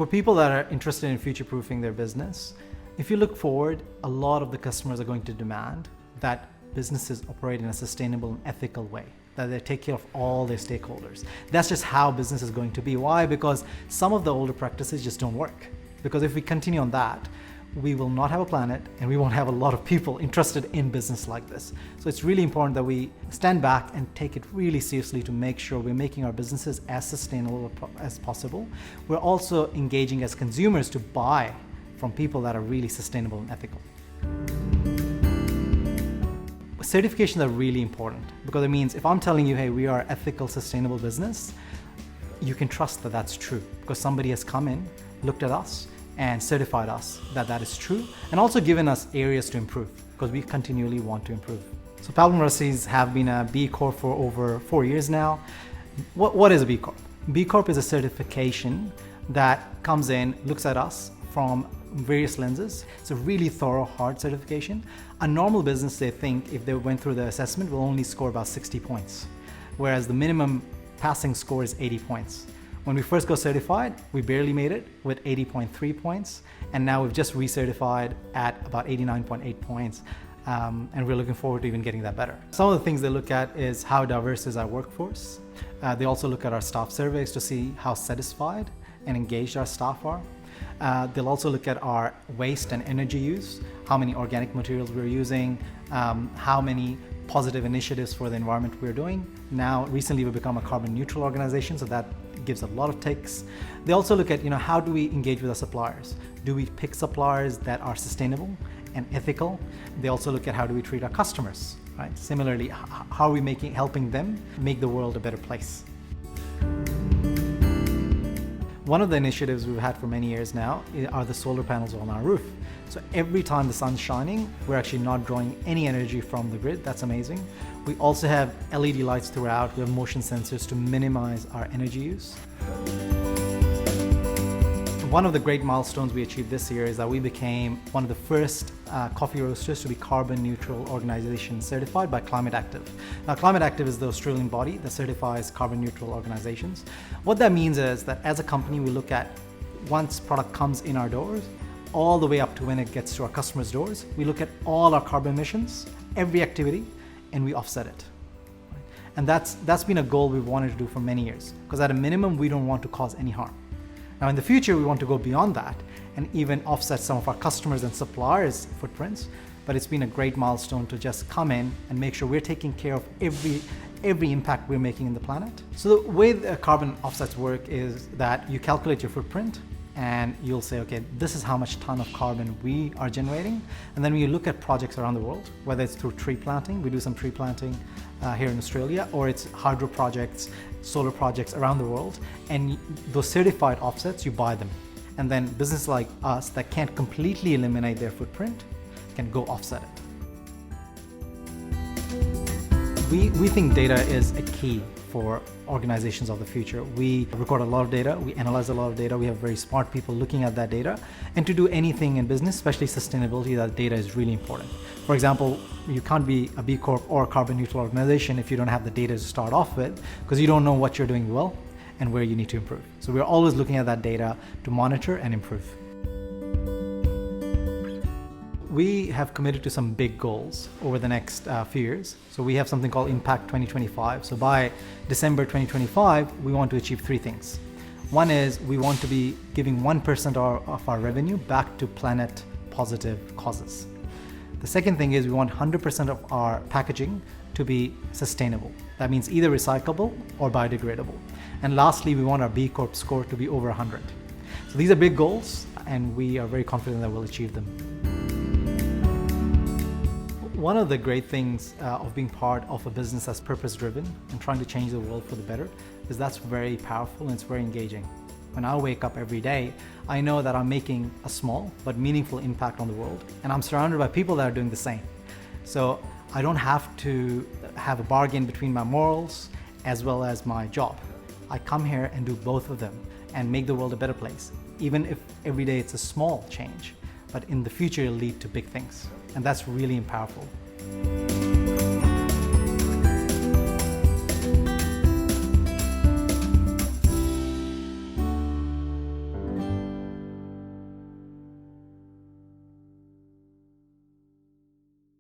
For people that are interested in future-proofing their business, if you look forward, a lot of the customers are going to demand that businesses operate in a sustainable and ethical way, that they take care of all their stakeholders. That's just how business is going to be. Why? Because some of the older practices just don't work. Because if we continue on that, we will not have a planet and we won't have a lot of people interested in business like this. So it's really important that we stand back and take it really seriously to make sure we're making our businesses as sustainable as possible. We're also engaging as consumers to buy from people that are really sustainable and ethical. Certifications are really important because it means if I'm telling you, hey, we are ethical, sustainable business, you can trust that that's true because somebody has come in, looked at us, and certified us that that is true, and also given us areas to improve because we continually want to improve. So Pablo&Rusty's have been a B Corp for over 4 years now. What is a B Corp? B Corp is a certification that comes in, looks at us from various lenses. It's a really thorough, hard certification. A normal business, they think, if they went through the assessment, will only score about 60 points, whereas the minimum passing score is 80 points. When we first got certified, we barely made it with 80.3 points, and now we've just recertified at about 89.8 points, and we're looking forward to even getting that better. Some of the things they look at is how diverse is our workforce. They also look at our staff surveys to see how satisfied and engaged our staff are. They'll also look at our waste and energy use, how many organic materials we're using, how many positive initiatives for the environment we're doing. Now, recently we've become a carbon neutral organization, so that gives a lot of ticks. They also look at, how do we engage with our suppliers? Do we pick suppliers that are sustainable and ethical? They also look at how do we treat our customers, right? Similarly, how are we helping them make the world a better place? One of the initiatives we've had for many years now are the solar panels on our roof. So every time the sun's shining, we're actually not drawing any energy from the grid. That's amazing. We also have LED lights throughout. We have motion sensors to minimize our energy use. One of the great milestones we achieved this year is that we became one of the first coffee roasters to be carbon neutral organization certified by Climate Active. Now, Climate Active is the Australian body that certifies carbon neutral organizations. What that means is that as a company, we look at once product comes in our doors, all the way up to when it gets to our customers' doors, we look at all our carbon emissions, every activity, and we offset it. And that's been a goal we've wanted to do for many years, because at a minimum, we don't want to cause any harm. Now in the future, we want to go beyond that and even offset some of our customers' and suppliers' footprints, but it's been a great milestone to just come in and make sure we're taking care of every impact we're making in the planet. So the way the carbon offsets work is that you calculate your footprint and you'll say, okay, this is how much ton of carbon we are generating. And then when you look at projects around the world, whether it's through tree planting, we do some tree planting here in Australia, or it's hydro projects, solar projects around the world, and those certified offsets, you buy them. And then businesses like us that can't completely eliminate their footprint can go offset it. We think data is a key for organizations of the future. We record a lot of data, we analyze a lot of data, we have very smart people looking at that data, and to do anything in business, especially sustainability, that data is really important. For example, you can't be a B Corp or a carbon neutral organization if you don't have the data to start off with, because you don't know what you're doing well and where you need to improve. So we're always looking at that data to monitor and improve. We have committed to some big goals over the next few years. So we have something called Impact 2025. So by December 2025, we want to achieve 3 things. One is we want to be giving 1% of our revenue back to planet positive causes. The second thing is we want 100% of our packaging to be sustainable. That means either recyclable or biodegradable. And lastly, we want our B Corp score to be over 100. So these are big goals, and we are very confident that we'll achieve them. One of the great things of being part of a business that's purpose-driven and trying to change the world for the better is that's very powerful and it's very engaging. When I wake up every day, I know that I'm making a small but meaningful impact on the world, and I'm surrounded by people that are doing the same. So I don't have to have a bargain between my morals as well as my job. I come here and do both of them and make the world a better place, even if every day it's a small change, but in the future it'll lead to big things. And that's really powerful.